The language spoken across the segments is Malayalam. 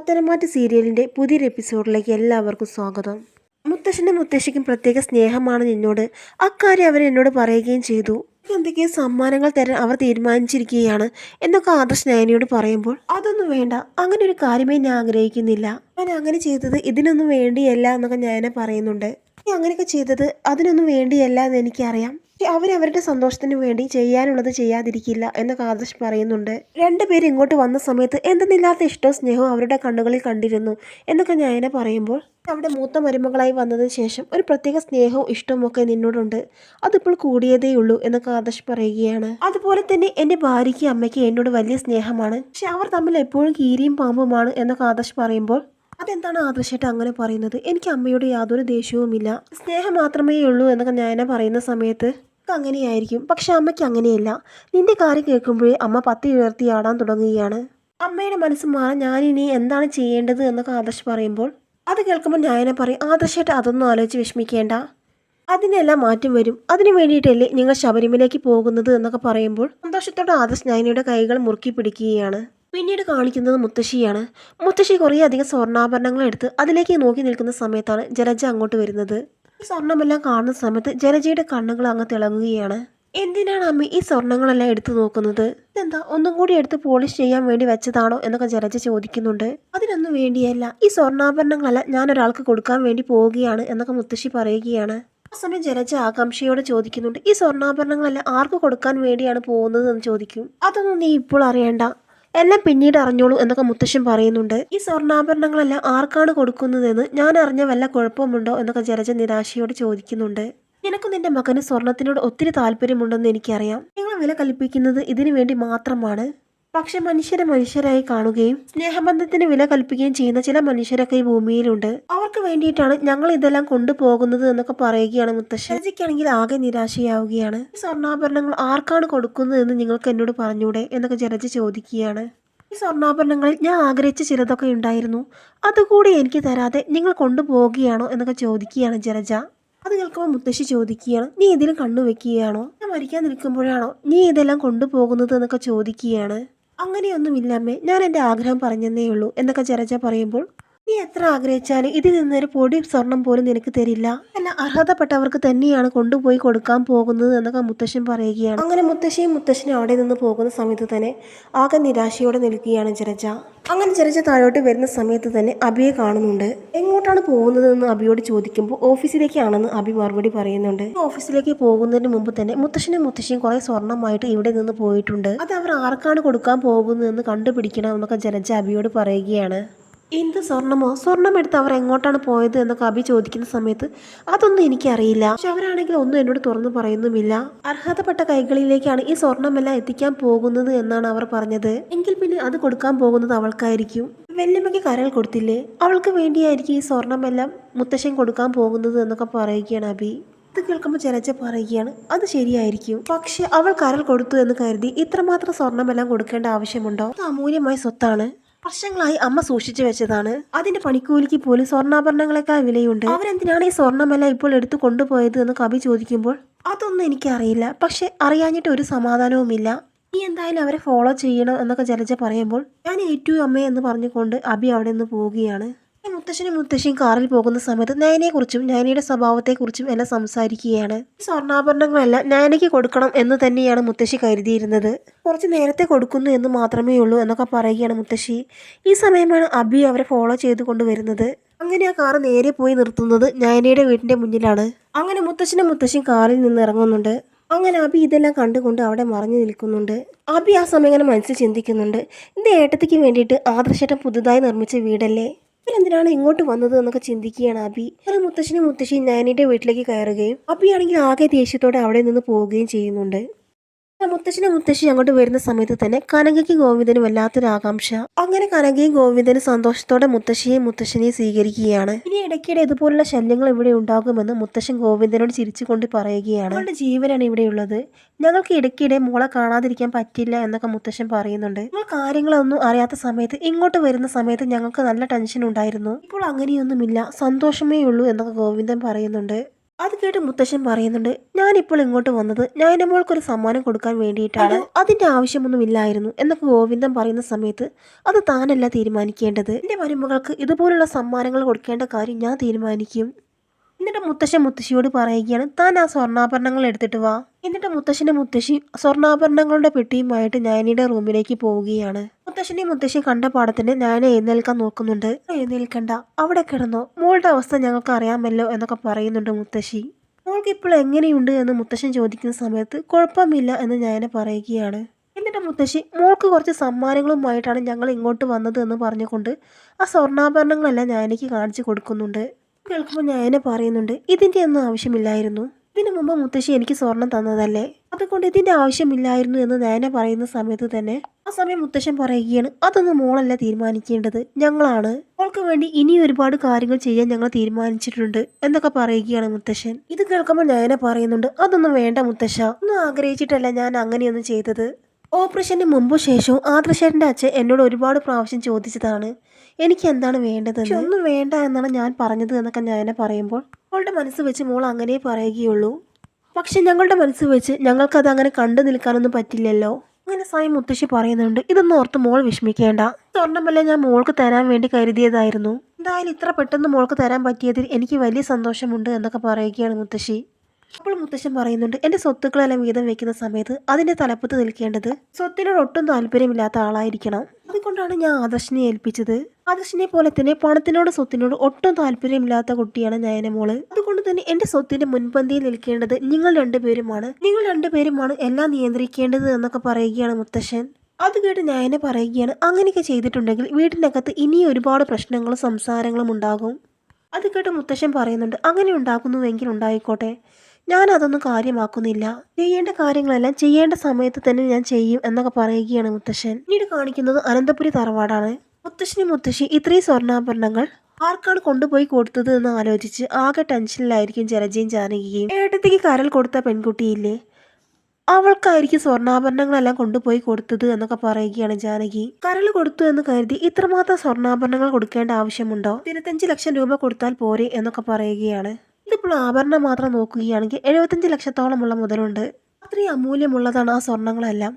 പത്തനംമാറ്റ് സീരിയലിൻ്റെ പുതിയൊരു എപ്പിസോഡിലേക്ക് എല്ലാവർക്കും സ്വാഗതം. മുത്തശ്ശനും മുത്തശ്ശിക്കും പ്രത്യേക സ്നേഹമാണ് നിന്നോട്, അക്കാര്യം അവർ എന്നോട് പറയുകയും ചെയ്തു. എന്തൊക്കെയോ സമ്മാനങ്ങൾ തരാൻ അവർ തീരുമാനിച്ചിരിക്കുകയാണ് എന്നൊക്കെ ആദർശ് നയനയോട് പറയുമ്പോൾ, അതൊന്നും വേണ്ട, അങ്ങനെ ഒരു കാര്യമേ ഞാൻ ആഗ്രഹിക്കുന്നില്ല. ഞാൻ അങ്ങനെ ചെയ്തത് ഇതിനൊന്നും വേണ്ടിയല്ല എന്നൊക്കെ നയന പറയുന്നുണ്ട്. നീ അങ്ങനെയൊക്കെ ചെയ്തത് അതിനൊന്നും വേണ്ടിയല്ല എന്ന് എനിക്കറിയാം. അവരവരുടെ സന്തോഷത്തിന് വേണ്ടി ചെയ്യാനുള്ളത് ചെയ്യാതിരിക്കില്ല എന്നൊക്കെ ആദർശ് പറയുന്നുണ്ട്. രണ്ടുപേരും ഇങ്ങോട്ട് വന്ന സമയത്ത് എന്തെന്നില്ലാത്ത ഇഷ്ടവും സ്നേഹവും അവരുടെ കണ്ണുകളിൽ കണ്ടിരുന്നു എന്നൊക്കെ നയന പറയുമ്പോൾ, അവിടെ മൂത്ത മരുമകളായി വന്നതിന് ശേഷം ഒരു പ്രത്യേക സ്നേഹവും ഇഷ്ടവും ഒക്കെ നിന്നോടുണ്ട്, അതിപ്പോൾ കൂടിയതേയുള്ളൂ എന്നൊക്കെ ആദർശ് പറയുകയാണ്. അതുപോലെ തന്നെ എൻ്റെ ഭാര്യയ്ക്ക് അമ്മയ്ക്ക് എന്നോട് വലിയ സ്നേഹമാണ്, പക്ഷെ അവർ തമ്മിൽ എപ്പോഴും കീരിയും പാമ്പുമാണ് എന്നൊക്കെ ആദർശ് പറയുമ്പോൾ, അതെന്താണ് ആദർശമായിട്ട് അങ്ങനെ പറയുന്നത്? എനിക്ക് അമ്മയോട് യാതൊരു ദേഷ്യവുമില്ല, സ്നേഹം മാത്രമേ ഉള്ളൂ എന്നൊക്കെ നയന പറയുന്ന സമയത്ത്, അങ്ങനെയായിരിക്കും, പക്ഷെ അമ്മയ്ക്ക് അങ്ങനെയല്ല. നിന്റെ കാര്യം കേൾക്കുമ്പോഴേ അമ്മ പത്തി ഉയർത്തി ആടാൻ തുടങ്ങുകയാണ്. അമ്മയുടെ മനസ്സ് മാറാൻ ഞാനിനി എന്താണ് ചെയ്യേണ്ടത് എന്നൊക്കെ ആദർശ് പറയുമ്പോൾ, അത് കേൾക്കുമ്പോൾ നയന പറയും, ആദർശമായിട്ട് അതൊന്നും ആലോചിച്ച് വിഷമിക്കേണ്ട, അതിനെല്ലാം മാറ്റം വരും, അതിനു വേണ്ടിയിട്ടല്ലേ നിങ്ങൾ ശബരിമലയ്ക്ക് പോകുന്നത് എന്നൊക്കെ പറയുമ്പോൾ സന്തോഷത്തോടെ ആദർശ് നയനയുടെ കൈകൾ മുറുക്കി പിടിക്കുകയാണ്. പിന്നീട് കാണിക്കുന്നത് മുത്തശ്ശിയാണ്. മുത്തശ്ശി കുറേ അധികം സ്വർണ്ണാഭരണങ്ങൾ എടുത്ത് അതിലേക്ക് നോക്കി നിൽക്കുന്ന സമയത്താണ് ജലജ അങ്ങോട്ട് വരുന്നത്. ഈ സ്വർണ്ണമെല്ലാം കാണുന്ന സമയത്ത് ജലജയുടെ കണ്ണുകൾ അങ്ങ് തിളങ്ങുകയാണ്. എന്തിനാണ് അമ്മ ഈ സ്വർണ്ണങ്ങളെല്ലാം എടുത്തു നോക്കുന്നത്? ഇതെന്താ ഒന്നും കൂടി എടുത്ത് പോളിഷ് ചെയ്യാൻ വേണ്ടി വെച്ചതാണോ എന്നൊക്കെ ജലജ ചോദിക്കുന്നുണ്ട്. അതിനൊന്നും വേണ്ടിയല്ല, ഈ സ്വർണ്ണാഭരണങ്ങളെല്ലാം ഞാൻ ഒരാൾക്ക് കൊടുക്കാൻ വേണ്ടി പോവുകയാണ് എന്നൊക്കെ മുത്തശ്ശി പറയുകയാണ്. ആ സമയം ജലജ ആകാംക്ഷയോടെ ചോദിക്കുന്നുണ്ട്, ഈ സ്വർണ്ണാഭരണങ്ങളെല്ലാം ആർക്ക് കൊടുക്കാൻ വേണ്ടിയാണ് പോകുന്നത് എന്ന് ചോദിക്കും. അതൊന്നും നീ ഇപ്പോൾ അറിയണ്ട, എല്ലാം പിന്നീട് അറിഞ്ഞോളൂ എന്നൊക്കെ മുത്തശ്ശൻ പറയുന്നുണ്ട്. ഈ സ്വർണ്ണാഭരണങ്ങളെല്ലാം ആർക്കാണ് കൊടുക്കുന്നതെന്ന് ഞാൻ അറിഞ്ഞ വല്ല കുഴപ്പമുണ്ടോ എന്നൊക്കെ ജലജ നിരാശയോട് ചോദിക്കുന്നുണ്ട്. നിനക്കും നിന്റെ മകന് സ്വർണത്തിനോട് ഒത്തിരി താല്പര്യമുണ്ടെന്ന് എനിക്കറിയാം. നിങ്ങൾ വില കൽപ്പിക്കുന്നത് ഇതിനു വേണ്ടി മാത്രമാണ്. പക്ഷെ മനുഷ്യരെ മനുഷ്യരായി കാണുകയും സ്നേഹബന്ധത്തിന് വില കൽപ്പിക്കുകയും ചെയ്യുന്ന ചില മനുഷ്യരൊക്കെ ഈ ഭൂമിയിലുണ്ട്. അവർക്ക് വേണ്ടിയിട്ടാണ് ഞങ്ങൾ ഇതെല്ലാം കൊണ്ടുപോകുന്നത് എന്നൊക്കെ പറയുകയാണ് മുത്തശ്ശൻ. ജലജയ്ക്കാണെങ്കിൽ ആകെ നിരാശയാവുകയാണ്. ഈ സ്വർണ്ണാഭരണങ്ങൾ ആർക്കാണ് കൊടുക്കുന്നതെന്ന് നിങ്ങൾക്ക് എന്നോട് പറഞ്ഞൂടെ എന്നൊക്കെ ജലജ ചോദിക്കുകയാണ്. ഈ സ്വർണ്ണാഭരണങ്ങളിൽ ഞാൻ ആഗ്രഹിച്ച ചിലതൊക്കെ ഉണ്ടായിരുന്നു, അതുകൂടി എനിക്ക് തരാതെ നിങ്ങൾ കൊണ്ടുപോവുകയാണോ എന്നൊക്കെ ചോദിക്കുകയാണ് ജലജ. അത് കേൾക്കുമ്പോൾ മുത്തശ്ശി ചോദിക്കുകയാണ്, നീ ഇതിൽ കണ്ണു വെക്കുകയാണോ? ഞാൻ മരിക്കാൻ നിൽക്കുമ്പോഴാണോ നീ ഇതെല്ലാം കൊണ്ടുപോകുന്നത് എന്നൊക്കെ ചോദിക്കുകയാണ്. അങ്ങനെയൊന്നുമില്ലമ്മേ, ഞാൻ എൻ്റെ ആഗ്രഹം പറഞ്ഞതേ ഉള്ളൂ എന്നൊക്കെ ജലജ പറയുമ്പോൾ, നീ എത്ര ആഗ്രഹിച്ചാലും ഇതിൽ നിന്നൊരു പൊടി സ്വർണം പോലും നിനക്ക് തരില്ല, അല്ല അർഹതപ്പെട്ടവർക്ക് തന്നെയാണ് കൊണ്ടുപോയി കൊടുക്കാൻ പോകുന്നത് എന്നൊക്കെ മുത്തശ്ശൻ പറയുകയാണ്. അങ്ങനെ മുത്തശ്ശിയും മുത്തശ്ശനും അവിടെ നിന്ന് പോകുന്ന സമയത്ത് തന്നെ ആകെ നിരാശയോടെ നിൽക്കുകയാണ് ജലജ. അങ്ങനെ ജലജ താഴോട്ട് വരുന്ന സമയത്ത് തന്നെ അബിയെ കാണുന്നുണ്ട്. എങ്ങോട്ടാണ് പോകുന്നതെന്ന് അബിയോട് ചോദിക്കുമ്പോൾ ഓഫീസിലേക്കാണെന്ന് അബി മറുപടി പറയുന്നുണ്ട്. ഓഫീസിലേക്ക് പോകുന്നതിന് മുമ്പ് തന്നെ മുത്തശ്ശനും മുത്തശ്ശിയും കുറെ സ്വർണ്ണമായിട്ട് ഇവിടെ നിന്ന് പോയിട്ടുണ്ട്, അത് അവർ ആർക്കാണ് കൊടുക്കാൻ പോകുന്നതെന്ന് കണ്ടുപിടിക്കണം എന്നൊക്കെ ജലജ അബിയോട് പറയുകയാണ്. എന്ത് സ്വർണമോ? സ്വർണം എടുത്ത് അവർ എങ്ങോട്ടാണ് പോയത് എന്നൊക്കെ അബി ചോദിക്കുന്ന സമയത്ത്, അതൊന്നും എനിക്കറിയില്ല, പക്ഷെ അവരാണെങ്കിൽ ഒന്നും എന്നോട് തുറന്നു പറയുന്നുമില്ല. അർഹതപ്പെട്ട കൈകളിലേക്കാണ് ഈ സ്വർണ്ണമെല്ലാം എത്തിക്കാൻ പോകുന്നത് എന്നാണ് അവർ പറഞ്ഞത്. എങ്കിൽ പിന്നെ അത് കൊടുക്കാൻ പോകുന്നത് അവൾക്കായിരിക്കും. വെല്ലുമ്മയ്ക്ക് കരൾ കൊടുത്തില്ലേ, അവൾക്ക് വേണ്ടിയായിരിക്കും ഈ സ്വർണ്ണമെല്ലാം മുത്തശ്ശൻ കൊടുക്കാൻ പോകുന്നത് എന്നൊക്കെ പറയുകയാണ് അബി. അത് കേൾക്കുമ്പോൾ ജലജ പറയുകയാണ്, അത് ശരിയായിരിക്കും, പക്ഷെ അവൾ കരൾ കൊടുത്തു എന്ന് കരുതി ഇത്രമാത്രം സ്വർണ്ണമെല്ലാം കൊടുക്കേണ്ട ആവശ്യമുണ്ടോ? അത് അമൂല്യമായ സ്വത്താണ്, വർഷങ്ങളായി അമ്മ സൂക്ഷിച്ചു വെച്ചതാണ്, അതിന്റെ പണിക്കൂലിക്ക് പോലും സ്വർണ്ണാഭരണങ്ങളെക്കാൾ വിലയുണ്ട്. അവരെന്തിനാണ് ഈ സ്വർണ്ണമെല്ലാം ഇപ്പോൾ എടുത്തു കൊണ്ടുപോയത് എന്ന് കവി ചോദിക്കുമ്പോൾ, അതൊന്നും എനിക്കറിയില്ല, പക്ഷെ അറിയാഞ്ഞിട്ട് ഒരു സമാധാനവുമില്ല, നീ എന്തായാലും അവരെ ഫോളോ ചെയ്യണം എന്നൊക്കെ ജലജ പറയുമ്പോൾ, ഞാൻ ഏറ്റു അമ്മേ എന്ന് പറഞ്ഞുകൊണ്ട് അബി അവിടെ നിന്ന് പോവുകയാണ്. മുത്തശ്ശനും മുത്തശ്ശിയും കാറിൽ പോകുന്ന സമയത്ത് നയനയെക്കുറിച്ചും നയനയുടെ സ്വഭാവത്തെക്കുറിച്ചും എല്ലാം സംസാരിക്കുകയാണ്. ഈ സ്വർണ്ണാഭരണങ്ങളെല്ലാം നയനയ്ക്ക് കൊടുക്കണം എന്ന് തന്നെയാണ് മുത്തശ്ശി കരുതിയിരുന്നത്, കുറച്ച് നേരത്തെ കൊടുക്കുന്നു എന്ന് മാത്രമേ ഉള്ളൂ എന്നൊക്കെ പറയുകയാണ് മുത്തശ്ശി. ഈ സമയമാണ് അബി അവരെ ഫോളോ ചെയ്ത് കൊണ്ടുവരുന്നത്. അങ്ങനെ ആ കാറ് നേരെ പോയി നിർത്തുന്നത് നയനയുടെ വീടിന്റെ മുന്നിലാണ്. അങ്ങനെ മുത്തശ്ശനും മുത്തശ്ശിയും കാറിൽ നിന്ന് ഇറങ്ങുന്നുണ്ട്. അങ്ങനെ അബി ഇതെല്ലാം കണ്ടുകൊണ്ട് അവിടെ മറഞ്ഞു നിൽക്കുന്നുണ്ട്. അബി ആ സമയം ഇങ്ങനെ മനസ്സിൽ ചിന്തിക്കുന്നുണ്ട്, ഇത് ഏട്ടത്തിക്ക് വേണ്ടിയിട്ട് ആദർശേട്ടൻ പുതുതായി നിർമ്മിച്ച വീടല്ലേ, എന്തിനാണ് ഇങ്ങോട്ട് വന്നത് എന്നൊക്കെ ചിന്തിക്കുകയാണ് അബി. അങ്ങനെ മുത്തശ്ശനും മുത്തശ്ശിയും നയനയുടെ വീട്ടിലേക്ക് കയറുകയും അബിയാണെങ്കിൽ ആകെ ദേഷ്യത്തോടെ അവിടെ നിന്ന് പോവുകയും ചെയ്യുന്നുണ്ട്. മുത്തശ്ശനും മുത്തശ്ശി അങ്ങോട്ട് വരുന്ന സമയത്ത് തന്നെ കനകയ്ക്ക് ഗോവിന്ദനും വല്ലാത്തൊരു ആകാംക്ഷ. അങ്ങനെ കനകയും ഗോവിന്ദനും സന്തോഷത്തോടെ മുത്തശ്ശിയെയും മുത്തശ്ശനെയും സ്വീകരിക്കുകയാണ്. ഇനി ഇടയ്ക്കിടെ ഇതുപോലുള്ള ശല്യങ്ങൾ ഇവിടെ ഉണ്ടാകുമെന്ന് മുത്തശ്ശൻ ഗോവിന്ദനോട് ചിരിച്ചുകൊണ്ട് പറയുകയാണ്. ഞങ്ങളുടെ ജീവനാണ് ഇവിടെയുള്ളത്, ഞങ്ങൾക്ക് ഇടയ്ക്കിടെ മോളെ കാണാതിരിക്കാൻ പറ്റില്ല എന്നൊക്കെ മുത്തശ്ശൻ പറയുന്നുണ്ട്. നിങ്ങൾ കാര്യങ്ങളൊന്നും അറിയാത്ത സമയത്ത് ഇങ്ങോട്ട് വരുന്ന സമയത്ത് ഞങ്ങൾക്ക് നല്ല ടെൻഷൻ ഉണ്ടായിരുന്നു, ഇപ്പോൾ അങ്ങനെയൊന്നുമില്ല, സന്തോഷമേ ഉള്ളൂ എന്നൊക്കെ ഗോവിന്ദൻ പറയുന്നുണ്ട്. അത് കേട്ട് മുത്തശ്ശൻ പറയുന്നുണ്ട്, ഞാനിപ്പോൾ ഇങ്ങോട്ട് വന്നത് നയനമോൾക്കൊരു സമ്മാനം കൊടുക്കാൻ വേണ്ടിയിട്ടാണ്. അതിന്റെ ആവശ്യമൊന്നുമില്ലായിരുന്നു എന്നൊക്കെ ഗോവിന്ദൻ പറയുന്ന സമയത്ത് അത് താനല്ല തീരുമാനിക്കേണ്ടത്. എന്റെ മരുമകൾക്ക് ഇതുപോലുള്ള സമ്മാനങ്ങൾ കൊടുക്കേണ്ട കാര്യം ഞാൻ തീരുമാനിക്കും. എന്നിട്ട് മുത്തശ്ശൻ മുത്തശ്ശിയോട് പറയുകയാണ്, താൻ ആ സ്വർണ്ണാഭരണങ്ങൾ എടുത്തിട്ട് വാ. എന്നിട്ട് മുത്തശ്ശന്റെ മുത്തശ്ശി സ്വർണ്ണാഭരണങ്ങളുടെ പെട്ടിയുമായിട്ട് നയനയുടെ റൂമിലേക്ക് പോവുകയാണ്. മുത്തശ്ശനെയും മുത്തശ്ശി കണ്ട പാടത്തിന് നയന എഴുന്നേൽക്കാൻ നോക്കുന്നുണ്ട്. എഴുന്നേൽക്കണ്ട, അവിടെ കിടന്നോ, മോളുടെ അവസ്ഥ ഞങ്ങൾക്ക് അറിയാമല്ലോ എന്നൊക്കെ പറയുന്നുണ്ട് മുത്തശ്ശി. മോൾക്ക് ഇപ്പോൾ എങ്ങനെയുണ്ട് എന്ന് മുത്തശ്ശൻ ചോദിക്കുന്ന സമയത്ത് കുഴപ്പമില്ല എന്ന് നയന പറയുകയാണ്. എന്നിട്ട് മുത്തശ്ശി, മോൾക്ക് കുറച്ച് സമ്മാനങ്ങളുമായിട്ടാണ് ഞങ്ങൾ ഇങ്ങോട്ട് വന്നത് എന്ന് പറഞ്ഞുകൊണ്ട് ആ സ്വർണ്ണാഭരണങ്ങളെല്ലാം നയനയ്ക്ക് കാണിച്ചു കൊടുക്കുന്നുണ്ട്. കേൾക്കുമ്പോൾ നയന പറയുന്നുണ്ട്, ഇതിന്റെ ഒന്നും ആവശ്യമില്ലായിരുന്നു. ഇതിനു മുമ്പ് മുത്തശ്ശി എനിക്ക് സ്വർണം തന്നതല്ലേ, അതുകൊണ്ട് ഇതിന്റെ ആവശ്യമില്ലായിരുന്നു എന്ന് നയന പറയുന്ന സമയത്ത് തന്നെ ആ സമയം മുത്തശ്ശൻ പറയുകയാണ്, അതൊന്നും മോളല്ല തീരുമാനിക്കേണ്ടത്, ഞങ്ങളാണ്. മോൾക്ക് വേണ്ടി ഇനി ഒരുപാട് കാര്യങ്ങൾ ചെയ്യാൻ ഞങ്ങൾ തീരുമാനിച്ചിട്ടുണ്ട് എന്നൊക്കെ പറയുകയാണ് മുത്തശ്ശൻ. ഇത് കേൾക്കുമ്പോൾ നയന പറയുന്നുണ്ട്, അതൊന്നും വേണ്ട മുത്തശ്ശ, ഒന്നും ആഗ്രഹിച്ചിട്ടല്ല ഞാൻ അങ്ങനെയൊന്നും ചെയ്തത്. ഓപ്പറേഷന് മുമ്പും ശേഷവും ആദർശേട്ടൻ്റെ അച്ഛൻ എന്നോട് ഒരുപാട് പ്രാവശ്യം ചോദിച്ചതാണ് എനിക്ക് എന്താണ് വേണ്ടതെന്ന്. ഒന്നും വേണ്ട എന്നാണ് ഞാൻ പറഞ്ഞത് എന്നൊക്കെ നയന പറയുമ്പോൾ മോളുടെ മനസ്സ് വെച്ച് മോൾ അങ്ങനെ പറയുകയുള്ളൂ. പക്ഷെ ഞങ്ങളുടെ മനസ്സ് വെച്ച് ഞങ്ങൾക്കത് അങ്ങനെ കണ്ടു നിൽക്കാനൊന്നും പറ്റില്ലല്ലോ. അങ്ങനെ സ്വയം മുത്തശ്ശി പറയുന്നുണ്ട്, ഇതൊന്നും ഓർത്ത് മോൾ വിഷമിക്കേണ്ട. സ്വർണ്ണമല്ല ഞാൻ മോൾക്ക് തരാൻ വേണ്ടി കരുതിയതായിരുന്നു. എന്തായാലും ഇത്ര പെട്ടെന്ന് മോൾക്ക് തരാൻ പറ്റിയതിൽ എനിക്ക് വലിയ സന്തോഷമുണ്ട് എന്നൊക്കെ പറയുകയാണ് മുത്തശ്ശി. അപ്പോൾ മുത്തശ്ശൻ പറയുന്നുണ്ട്, എന്റെ സ്വത്തുക്കളെല്ലാം വീതം വെക്കുന്ന സമയത്ത് അതിന്റെ തലപ്പത്ത് നിൽക്കേണ്ടത് സ്വത്തിനോട് ഒട്ടും താല്പര്യമില്ലാത്ത ആളായിരിക്കണം. അതുകൊണ്ടാണ് ഞാൻ ആദർശിനെ ഏൽപ്പിച്ചത്. ആദർശിനെ പോലെ തന്നെ പണത്തിനോട് സ്വത്തിനോട് ഒട്ടും താല്പര്യമില്ലാത്ത കുട്ടിയാണ് നയനമോള്. അതുകൊണ്ട് തന്നെ എന്റെ സ്വത്തിന്റെ മുൻപന്തിയിൽ നിൽക്കേണ്ടത് നിങ്ങൾ രണ്ടുപേരുമാണ്. നിങ്ങൾ രണ്ടുപേരുമാണ് എല്ലാം നിയന്ത്രിക്കേണ്ടത് എന്നൊക്കെ പറയുകയാണ് മുത്തശ്ശൻ. അത് കേട്ട് നയന പറയുകയാണ്, അങ്ങനെയൊക്കെ ചെയ്തിട്ടുണ്ടെങ്കിൽ വീടിനകത്ത് ഇനി ഒരുപാട് പ്രശ്നങ്ങളും സംസാരങ്ങളും ഉണ്ടാകും. അത് കേട്ട് മുത്തശ്ശൻ പറയുന്നുണ്ട്, അങ്ങനെ ഉണ്ടാകുന്നുവെങ്കിൽ ഉണ്ടായിക്കോട്ടെ, ഞാൻ അതൊന്നും കാര്യമാക്കുന്നില്ല. ചെയ്യേണ്ട കാര്യങ്ങളെല്ലാം ചെയ്യേണ്ട സമയത്ത് തന്നെ ഞാൻ ചെയ്യും എന്നൊക്കെ പറയുകയാണ് മുത്തശ്ശൻ. പിന്നീട് കാണിക്കുന്നത് അനന്തപുരി തറവാടാണ്. മുത്തശ്ശി ഇത്രയും സ്വർണ്ണാഭരണങ്ങൾ ആർക്കാണ് കൊണ്ടുപോയി കൊടുത്തത് എന്ന് ആലോചിച്ച് ആകെ ടെൻഷനിലായിരിക്കും ജലജയും ജാനകിയും. ഏട്ടത്തേക്ക് കരൾ കൊടുത്ത പെൺകുട്ടിയില്ലേ, അവൾക്കായിരിക്കും സ്വർണ്ണാഭരണങ്ങളെല്ലാം കൊണ്ടുപോയി കൊടുത്തത് എന്നൊക്കെ പറയുകയാണ് ജാനകി. കരൾ കൊടുത്തു എന്ന് കരുതി ഇത്രമാത്രം സ്വർണ്ണാഭരണങ്ങൾ കൊടുക്കേണ്ട ആവശ്യമുണ്ടോ? 25 ലക്ഷം രൂപ കൊടുത്താൽ പോരെ എന്നൊക്കെ പറയുകയാണ്. ഇതിപ്പോൾ ആഭരണം മാത്രം നോക്കുകയാണെങ്കിൽ 75 ലക്ഷത്തോളമുള്ള മുതലുണ്ട്. അത്രയും അമൂല്യമുള്ളതാണ് ആ സ്വർണ്ണങ്ങളെല്ലാം.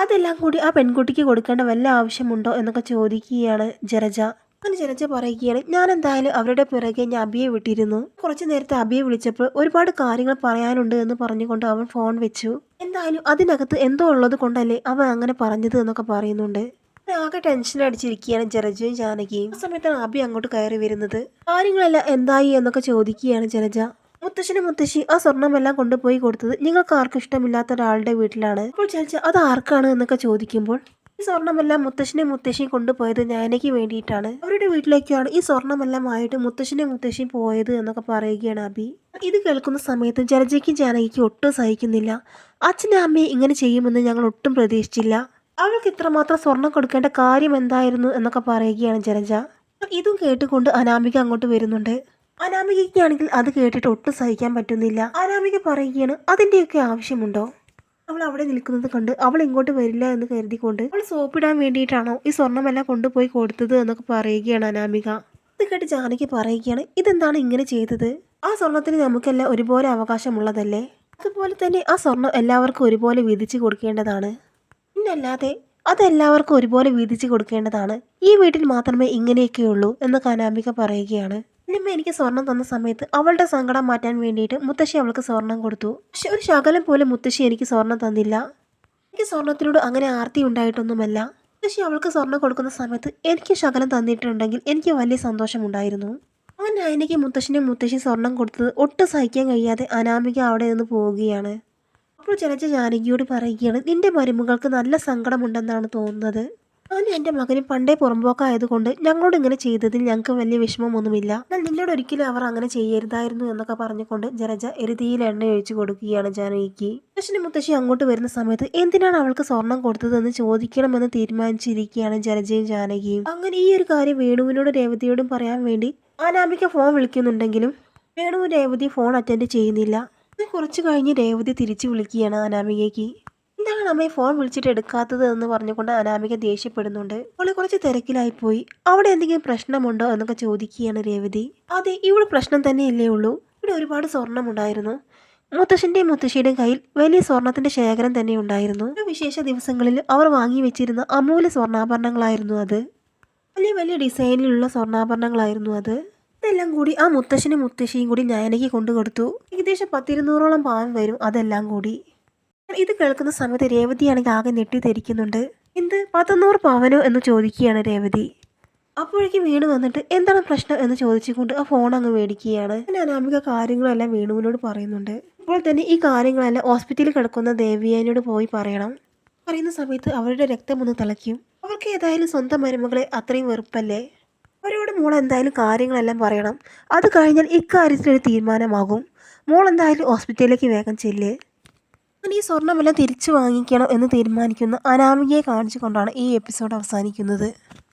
അതെല്ലാം കൂടി ആ പെൺകുട്ടിക്ക് കൊടുക്കേണ്ട വല്ല ആവശ്യമുണ്ടോ എന്നൊക്കെ ചോദിക്കുകയാണ് ജലജ. അങ്ങനെ ജലജ പറയുകയാണ്, ഞാൻ എന്തായാലും അവരുടെ പിറകെ ഞാൻ അബിയെ വിട്ടിരുന്നു. കുറച്ചു നേരത്തെ അബിയെ വിളിച്ചപ്പോൾ ഒരുപാട് കാര്യങ്ങൾ പറയാനുണ്ട് എന്ന് പറഞ്ഞുകൊണ്ട് അവൻ ഫോൺ വെച്ചു. എന്തായാലും അതിനകത്ത് എന്തോ ഉള്ളത് കൊണ്ടല്ലേ അവൻ അങ്ങനെ പറഞ്ഞത് എന്നൊക്കെ പറയുന്നുണ്ട്. ആകെ ടെൻഷൻ അടിച്ചിരിക്കുകയാണ് ജലജയും ജാനകിയും. ആ സമയത്താണ് അബി അങ്ങോട്ട് കയറി വരുന്നത്. കാര്യങ്ങളെല്ലാം എന്തായി എന്നൊക്കെ ചോദിക്കുകയാണ് ജലജ. മുത്തശ്ശി ആ സ്വർണ്ണമെല്ലാം കൊണ്ടുപോയി കൊടുത്തത് നിങ്ങൾക്ക് ആർക്കും ഇഷ്ടമില്ലാത്ത ഒരാളുടെ വീട്ടിലാണ്. അപ്പോൾ ജലജ അത് ആർക്കാണ് എന്നൊക്കെ ചോദിക്കുമ്പോൾ ഈ സ്വർണ്ണമെല്ലാം മുത്തശ്ശിയും കൊണ്ടുപോയത് നയനയ്ക്ക് വേണ്ടിയിട്ടാണ്. അവരുടെ വീട്ടിലേക്കാണ് ഈ സ്വർണ്ണമെല്ലാം ആയിട്ട് മുത്തശ്ശിയും പോയത് എന്നൊക്കെ പറയുകയാണ് അബി. ഇത് കേൾക്കുന്ന സമയത്ത് ജലജയ്ക്കും ജാനകിക്കും ഒട്ടും സഹിക്കുന്നില്ല. അച്ഛനെ അമ്മയെ ഇങ്ങനെ ചെയ്യുമെന്ന് ഞങ്ങൾ ഒട്ടും പ്രതീക്ഷിച്ചില്ല. അവൾക്ക് ഇത്രമാത്രം സ്വർണം കൊടുക്കേണ്ട കാര്യം എന്തായിരുന്നു എന്നൊക്കെ പറയുകയാണ് ജലജ. ഇതും കേട്ടുകൊണ്ട് അനാമിക അങ്ങോട്ട് വരുന്നുണ്ട്. അനാമികയ്ക്കാണെങ്കിൽ അത് കേട്ടിട്ട് ഒട്ടും സഹിക്കാൻ പറ്റുന്നില്ല. അനാമിക പറയുകയാണ്, അതിൻ്റെയൊക്കെ ആവശ്യമുണ്ടോ? അവൾ അവിടെ നിൽക്കുന്നത് കണ്ട് അവൾ ഇങ്ങോട്ട് വരില്ല എന്ന് കരുതിക്കൊണ്ട് അവൾ സോപ്പിടാൻ വേണ്ടിയിട്ടാണോ ഈ സ്വർണ്ണമെല്ലാം കൊണ്ടുപോയി കൊടുത്തത് എന്നൊക്കെ പറയുകയാണ് അനാമിക. ഇത് കേട്ട് ജാനകി പറയുകയാണ്, ഇതെന്താണ് ഇങ്ങനെ ചെയ്തത്? ആ സ്വർണത്തിന് നമുക്കെല്ലാം ഒരുപോലെ അവകാശമുള്ളതല്ലേ? അതുപോലെ തന്നെ ആ സ്വർണം എല്ലാവർക്കും ഒരുപോലെ വീതിച്ചു കൊടുക്കേണ്ടതാണ്. പിന്നല്ലാതെ അതെല്ലാവർക്കും ഒരുപോലെ വീതിച്ചു കൊടുക്കേണ്ടതാണ്. ഈ വീട്ടിൽ മാത്രമേ ഇങ്ങനെയൊക്കെയുള്ളൂ എന്നൊക്കെ അനാമിക പറയുകയാണ്. അമ്മ എനിക്ക് സ്വർണം തന്ന സമയത്ത് അവളുടെ സങ്കടം മാറ്റാൻ വേണ്ടിയിട്ട് മുത്തശ്ശി അവൾക്ക് സ്വർണം കൊടുത്തു. പക്ഷെ ഒരു ശകലം പോലും മുത്തശ്ശി എനിക്ക് സ്വർണം തന്നില്ല. എനിക്ക് സ്വർണത്തിനോട് അങ്ങനെ ആർത്തി ഉണ്ടായിട്ടൊന്നുമല്ല. മുത്തശ്ശി അവൾക്ക് സ്വർണം കൊടുക്കുന്ന സമയത്ത് എനിക്ക് ശകലം തന്നിട്ടുണ്ടെങ്കിൽ എനിക്ക് വലിയ സന്തോഷമുണ്ടായിരുന്നു. അങ്ങനെ എനിക്ക് മുത്തശ്ശി സ്വർണം കൊടുത്തത് ഒട്ടും സഹിക്കാൻ കഴിയാതെ അനാമിക അവിടെ നിന്ന് പോവുകയാണ്. അപ്പോൾ ജലജ ജാനകിയോട് പറയുകയാണ്, നിന്റെ മരുമകൾക്ക് നല്ല സങ്കടമുണ്ടെന്നാണ് തോന്നുന്നത്. ഞാൻ എൻ്റെ മകന് പണ്ടേ പുറമ്പോക്കായതുകൊണ്ട് ഞങ്ങളോട് ഇങ്ങനെ ചെയ്തതിൽ ഞങ്ങൾക്ക് വലിയ വിഷമമൊന്നുമില്ല. എന്നാൽ നിന്നോട് ഒരിക്കലും അവർ അങ്ങനെ ചെയ്യരുതായിരുന്നു എന്നൊക്കെ പറഞ്ഞുകൊണ്ട് ജലജ എരുതിയിൽ എണ്ണ ഒഴിച്ചു കൊടുക്കുകയാണ് ജാനകിക്ക്. മുത്തശ്ശി അങ്ങോട്ട് വരുന്ന സമയത്ത് എന്തിനാണ് അവൾക്ക് സ്വർണം കൊടുത്തതെന്ന് ചോദിക്കണമെന്ന് തീരുമാനിച്ചിരിക്കുകയാണ് ജലജയും ജാനകിയും. അങ്ങനെ ഈ ഒരു കാര്യം വേണുവിനോടും രേവതിയോടും പറയാൻ വേണ്ടി അനാമിക ഫോൺ വിളിക്കുന്നുണ്ടെങ്കിലും വേണു രേവതി ഫോൺ അറ്റൻഡ് ചെയ്യുന്നില്ല. കുറച്ചു കഴിഞ്ഞ് രേവതി തിരിച്ചു വിളിക്കുകയാണ് അനാമികയ്ക്ക്. എന്താണ് അമ്മയെ ഫോൺ വിളിച്ചിട്ട് എടുക്കാത്തത് എന്ന് പറഞ്ഞുകൊണ്ട് അനാമിക ദേഷ്യപ്പെടുന്നുണ്ട്. അവളെ കുറച്ച് തിരക്കിലായി പോയി. അവിടെ എന്തെങ്കിലും പ്രശ്നമുണ്ടോ എന്നൊക്കെ ചോദിക്കുകയാണ് രേവതി. അതെ, ഇവിടെ പ്രശ്നം തന്നെയല്ലേ ഉള്ളൂ. ഇവിടെ കയ്യിൽ ഒരുപാട് സ്വർണ്ണമുണ്ടായിരുന്നു. മുത്തശ്ശൻ്റെയും മുത്തശ്ശിയുടെയും കയ്യിൽ വലിയ സ്വർണത്തിൻ്റെ ശേഖരം തന്നെ ഉണ്ടായിരുന്നു. ഒരു വിശേഷ ദിവസങ്ങളിൽ അവർ വാങ്ങി വെച്ചിരുന്ന അമൂല്യ സ്വർണ്ണാഭരണങ്ങളായിരുന്നു അത്. വലിയ വലിയ ഡിസൈനിലുള്ള സ്വർണ്ണാഭരണങ്ങളായിരുന്നു അത്. ഇതെല്ലാം കൂടി ആ മുത്തശ്ശനും മുത്തശ്ശിയും കൂടി നയനയ്ക്ക് കൊണ്ടു കൊടുത്തു. ഏകദേശം 10-200ഓളം പാവൻ വരും അതെല്ലാം കൂടി. ഇത് കേൾക്കുന്ന സമയത്ത് രേവതിയാണെങ്കിൽ ആകെ ഞെട്ടിധരിക്കുന്നുണ്ട്. എന്ത് 100 പവനോ എന്ന് ചോദിക്കുകയാണ് രേവതി. അപ്പോഴേക്കും വീണു വന്നിട്ട് എന്താണ് പ്രശ്നം എന്ന് ചോദിച്ചുകൊണ്ട് ആ ഫോൺ അങ്ങ് മേടിക്കുകയാണ്. അങ്ങനെ അനാമിക കാര്യങ്ങളെല്ലാം വീണുവിനോട് പറയുന്നുണ്ട്. ഇപ്പോൾ തന്നെ ഈ കാര്യങ്ങളെല്ലാം ഹോസ്പിറ്റലിൽ കിടക്കുന്ന ദേവിയാനോട് പോയി പറയണം. പറയുന്ന സമയത്ത് അവരുടെ രക്തം ഒന്ന് തിളയ്ക്കും. അവർക്ക് ഏതായാലും സ്വന്തം മരുമകളെ അത്രയും വെറുപ്പല്ലേ. അവരോട് മോൾ എന്തായാലും കാര്യങ്ങളെല്ലാം പറയണം. അത് കഴിഞ്ഞാൽ ഇക്കാര്യത്തിലൊരു തീരുമാനമാകും. മോൾ എന്തായാലും ഹോസ്പിറ്റലിലേക്ക് വേഗം ചെല്ല്. അങ്ങനെ ഈ സ്വർണ്ണമെല്ലാം തിരിച്ചു വാങ്ങിക്കണം എന്ന് തീരുമാനിക്കുന്ന അനാമികയെ കാണിച്ചുകൊണ്ടാണ് ഈ എപ്പിസോഡ് അവസാനിക്കുന്നത്.